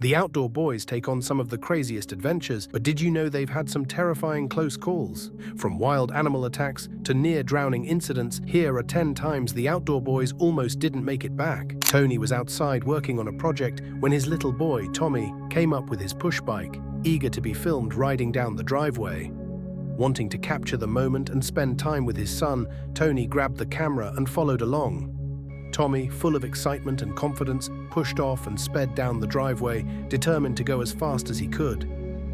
The outdoor boys take on some of the craziest adventures, but did you know they've had some terrifying close calls? From wild animal attacks to near-drowning incidents, here are 10 times the outdoor boys almost didn't make it back. Tony was outside working on a project when his little boy, Tommy, came up with his push bike, eager to be filmed riding down the driveway. Wanting to capture the moment and spend time with his son, Tony grabbed the camera and followed along. Tommy, full of excitement and confidence, pushed off and sped down the driveway, determined to go as fast as he could.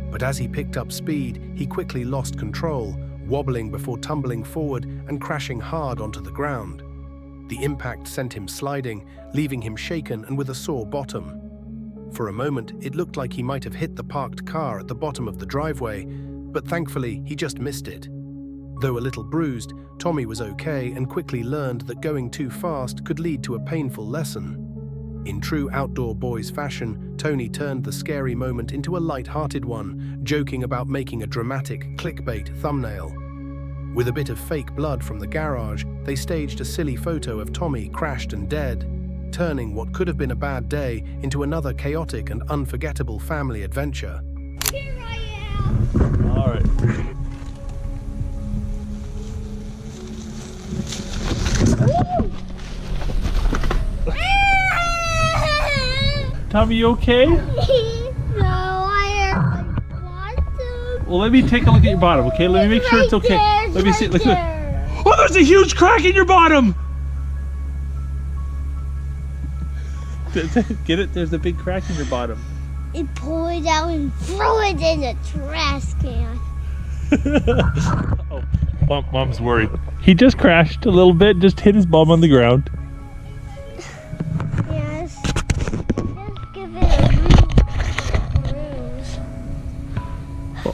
But as he picked up speed, he quickly lost control, wobbling before tumbling forward and crashing hard onto the ground. The impact sent him sliding, leaving him shaken and with a sore bottom. For a moment, it looked like he might have hit the parked car at the bottom of the driveway, but thankfully he just missed it. Though a little bruised, Tommy was okay and quickly learned that going too fast could lead to a painful lesson. In true outdoor boys fashion, Tony turned the scary moment into a light-hearted one, joking about making a dramatic clickbait thumbnail. With a bit of fake blood from the garage, they staged a silly photo of Tommy crashed and dead, turning what could have been a bad day into another chaotic and unforgettable family adventure. Here I am! All right. Tommy, you okay? No, I want to. Well, let me take a look at your bottom, okay? Let me make sure it's okay. Let me see. Look. Oh, there's a huge crack in your bottom! Get it? There's a big crack in your bottom. It pulled it out and threw it in the trash can. Oh, Mom's worried. He just crashed a little bit, just hit his bum on the ground. Yes. Just give it a bruise.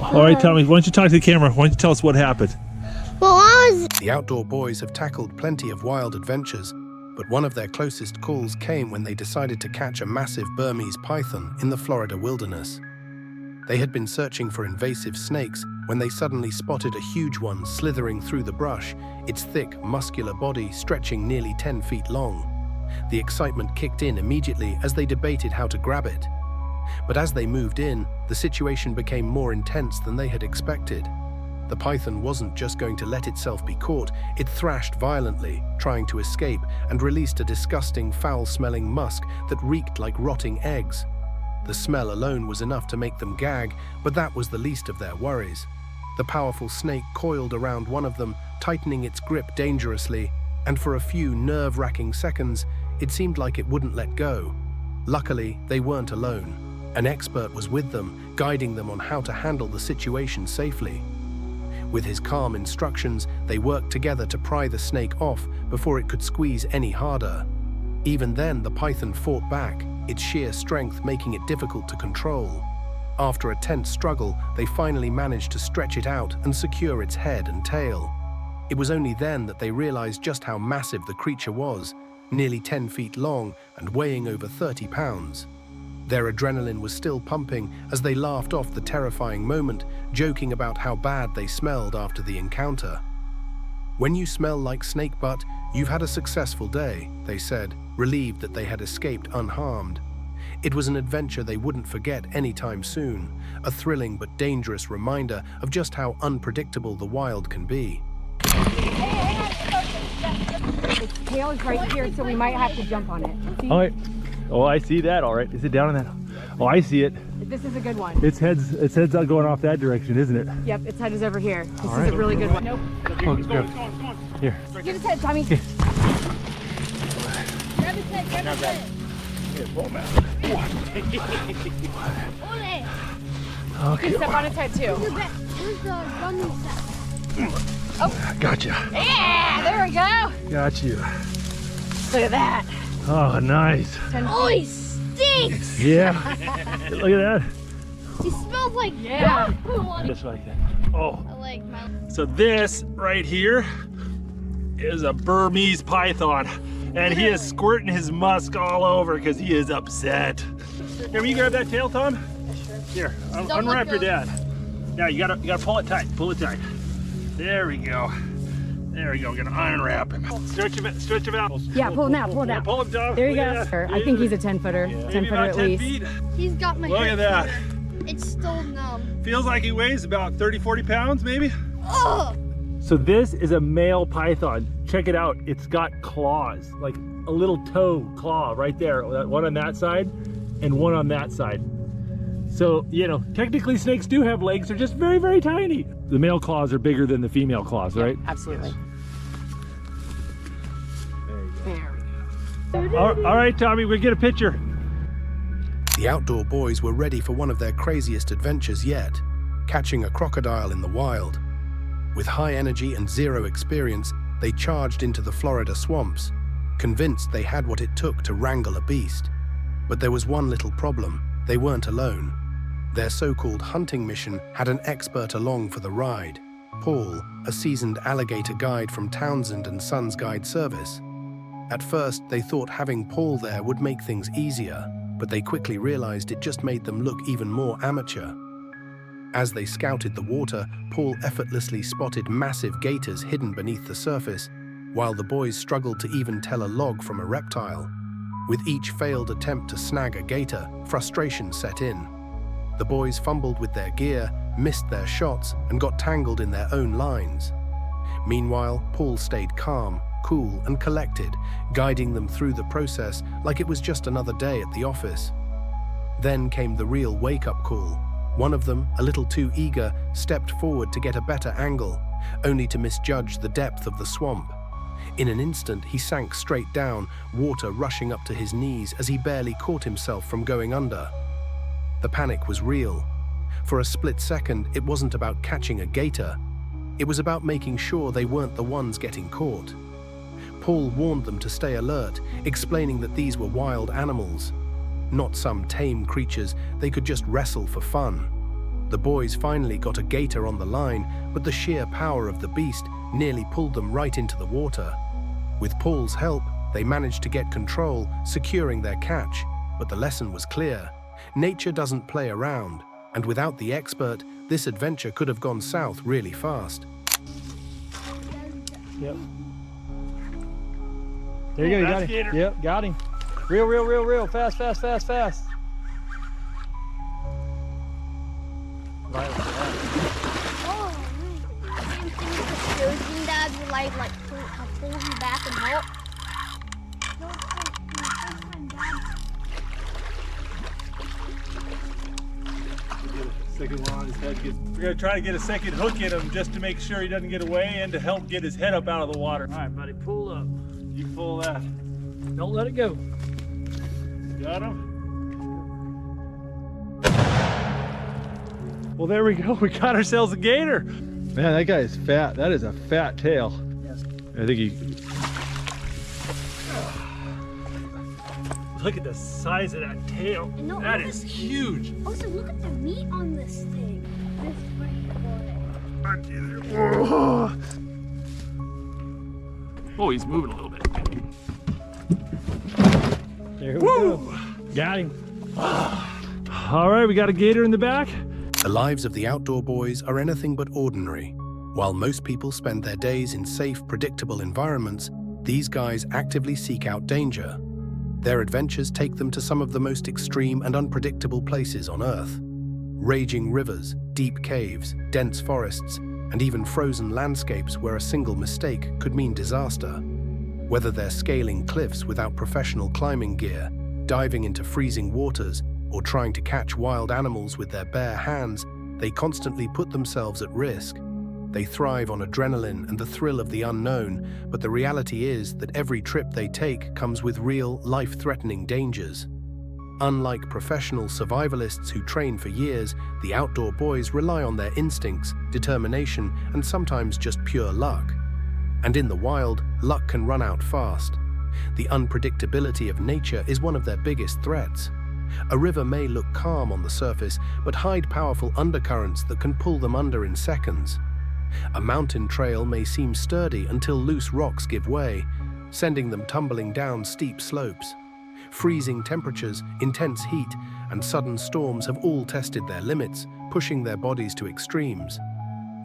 All right, Tommy, why don't you talk to the camera? Why don't you tell us what happened? Well, The outdoor boys have tackled plenty of wild adventures, but one of their closest calls came when they decided to catch a massive Burmese python in the Florida wilderness. They had been searching for invasive snakes when they suddenly spotted a huge one slithering through the brush, its thick, muscular body stretching nearly 10 feet long. The excitement kicked in immediately as they debated how to grab it. But as they moved in, the situation became more intense than they had expected. The python wasn't just going to let itself be caught, it thrashed violently, trying to escape, and released a disgusting, foul-smelling musk that reeked like rotting eggs. The smell alone was enough to make them gag, but that was the least of their worries. The powerful snake coiled around one of them, tightening its grip dangerously, and for a few nerve-wracking seconds, it seemed like it wouldn't let go. Luckily, they weren't alone. An expert was with them, guiding them on how to handle the situation safely. With his calm instructions, they worked together to pry the snake off before it could squeeze any harder. Even then, the python fought back, its sheer strength making it difficult to control. After a tense struggle, they finally managed to stretch it out and secure its head and tail. It was only then that they realized just how massive the creature was, nearly 10 feet long and weighing over 30 pounds. Their adrenaline was still pumping as they laughed off the terrifying moment, joking about how bad they smelled after the encounter. "When you smell like snake butt, you've had a successful day," they said, relieved that they had escaped unharmed. It was an adventure they wouldn't forget anytime soon, a thrilling but dangerous reminder of just how unpredictable the wild can be. Its tail is right here, so we might have to jump on it. See? All right. Oh, I see that. All right. Is it down in that? Oh, I see it. This is a good one. Its head's going off that direction, isn't it? Yep, its head is over here. This All is right. a really good one. Nope. Oh, grab it. Here. Get its head, Tommy. Okay. grab his head, grab his head. Here, pull him out. Hold it. Okay. You can step on its head too. Where's the running stuff? Gotcha. Yeah, there we go. Got you. Look at that. Oh, nice. Oh, he stinks! Yeah. Look at that. He smells like Yeah. Just like that. Oh. I like my... So this right here is a Burmese python, and he is squirting his musk all over because he is upset. Here, will you grab that tail, Tom? Here, unwrap your dad. Yeah, you gotta pull it tight. Pull it tight. There we go. There we go. We're gonna unwrap him. Stretch him out. Yeah, pull him out, pull him Yeah, out. pull him down. There you go. Yeah. I think he's a 10-footer. Yeah. 10 Maybe footer about at 10 least. feet. He's got my Look at that. It's still numb. Feels like he weighs about 30, 40 pounds, maybe. Oh! So this is a male python. Check it out. It's got claws, like a little toe claw right there. One on that side and one on that side. So, you know, technically snakes do have legs. They're just very, very tiny. The male claws are bigger than the female claws, right? Absolutely. There we go. All right, Tommy, we'll get a picture. The outdoor boys were ready for one of their craziest adventures yet, catching a crocodile in the wild. With high energy and zero experience, they charged into the Florida swamps, convinced they had what it took to wrangle a beast. But there was one little problem. They weren't alone. Their so-called hunting mission had an expert along for the ride, Paul, a seasoned alligator guide from Townsend & Sons Guide Service. At first, they thought having Paul there would make things easier, but they quickly realized it just made them look even more amateur. As they scouted the water, Paul effortlessly spotted massive gators hidden beneath the surface, while the boys struggled to even tell a log from a reptile. With each failed attempt to snag a gator, frustration set in. The boys fumbled with their gear, missed their shots, and got tangled in their own lines. Meanwhile, Paul stayed calm, cool, and collected, guiding them through the process like it was just another day at the office. Then came the real wake-up call. One of them, a little too eager, stepped forward to get a better angle, only to misjudge the depth of the swamp. In an instant, he sank straight down, water rushing up to his knees as he barely caught himself from going under. The panic was real. For a split second, it wasn't about catching a gator. It was about making sure they weren't the ones getting caught. Paul warned them to stay alert, explaining that these were wild animals. Not some tame creatures, they could just wrestle for fun. The boys finally got a gator on the line, but the sheer power of the beast nearly pulled them right into the water. With Paul's help, they managed to get control, securing their catch. But the lesson was clear. Nature doesn't play around, and without the expert, this adventure could have gone south really fast. Yep. There you go, you got Gator. him. Yep, got him. Real. Fast. Oh, same thing with the surgeon dad would like pull him back and help. Second one on his head. We're gonna try to get a second hook in him just to make sure he doesn't get away and to help get his head up out of the water. All right, buddy, pull up. You pull that. Don't let it go. Got him? Well, there we go. We got ourselves a gator. Man, that guy is fat. That is a fat tail. Yes. I think he... Look at the size of that tail. No, That look is at- huge. Also, look at the meat on this thing. This big boy. Oh, he's moving a little bit. There we go. Got him. All right, we got a gator in the back. The lives of the outdoor boys are anything but ordinary. While most people spend their days in safe, predictable environments, these guys actively seek out danger. Their adventures take them to some of the most extreme and unpredictable places on Earth. Raging rivers, deep caves, dense forests, and even frozen landscapes where a single mistake could mean disaster. Whether they're scaling cliffs without professional climbing gear, diving into freezing waters, or trying to catch wild animals with their bare hands, they constantly put themselves at risk. They thrive on adrenaline and the thrill of the unknown, but the reality is that every trip they take comes with real, life-threatening dangers. Unlike professional survivalists who train for years, the outdoor boys rely on their instincts, determination, and sometimes just pure luck. And in the wild, luck can run out fast. The unpredictability of nature is one of their biggest threats. A river may look calm on the surface, but hide powerful undercurrents that can pull them under in seconds. A mountain trail may seem sturdy until loose rocks give way, sending them tumbling down steep slopes. Freezing temperatures, intense heat, and sudden storms have all tested their limits, pushing their bodies to extremes.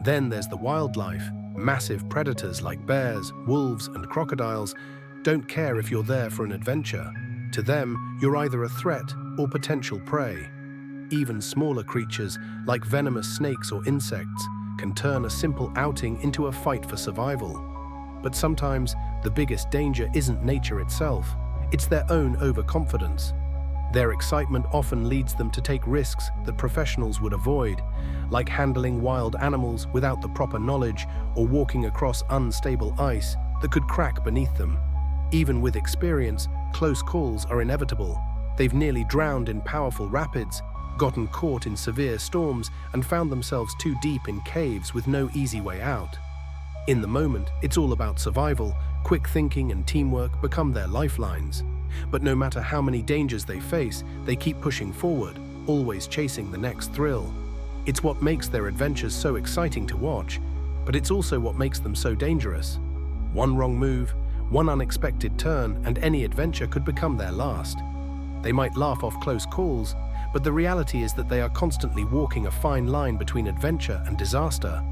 Then there's the wildlife, Massive predators like bears, wolves, and crocodiles don't care if you're there for an adventure. To them, you're either a threat or potential prey. Even smaller creatures, like venomous snakes or insects, can turn a simple outing into a fight for survival. But sometimes, the biggest danger isn't nature itself, it's their own overconfidence. Their excitement often leads them to take risks that professionals would avoid, like handling wild animals without the proper knowledge or walking across unstable ice that could crack beneath them. Even with experience, close calls are inevitable. They've nearly drowned in powerful rapids, gotten caught in severe storms, and found themselves too deep in caves with no easy way out. In the moment, it's all about survival. Quick thinking and teamwork become their lifelines. But no matter how many dangers they face, they keep pushing forward, always chasing the next thrill. It's what makes their adventures so exciting to watch, but it's also what makes them so dangerous. One wrong move, one unexpected turn, and any adventure could become their last. They might laugh off close calls, but the reality is that they are constantly walking a fine line between adventure and disaster.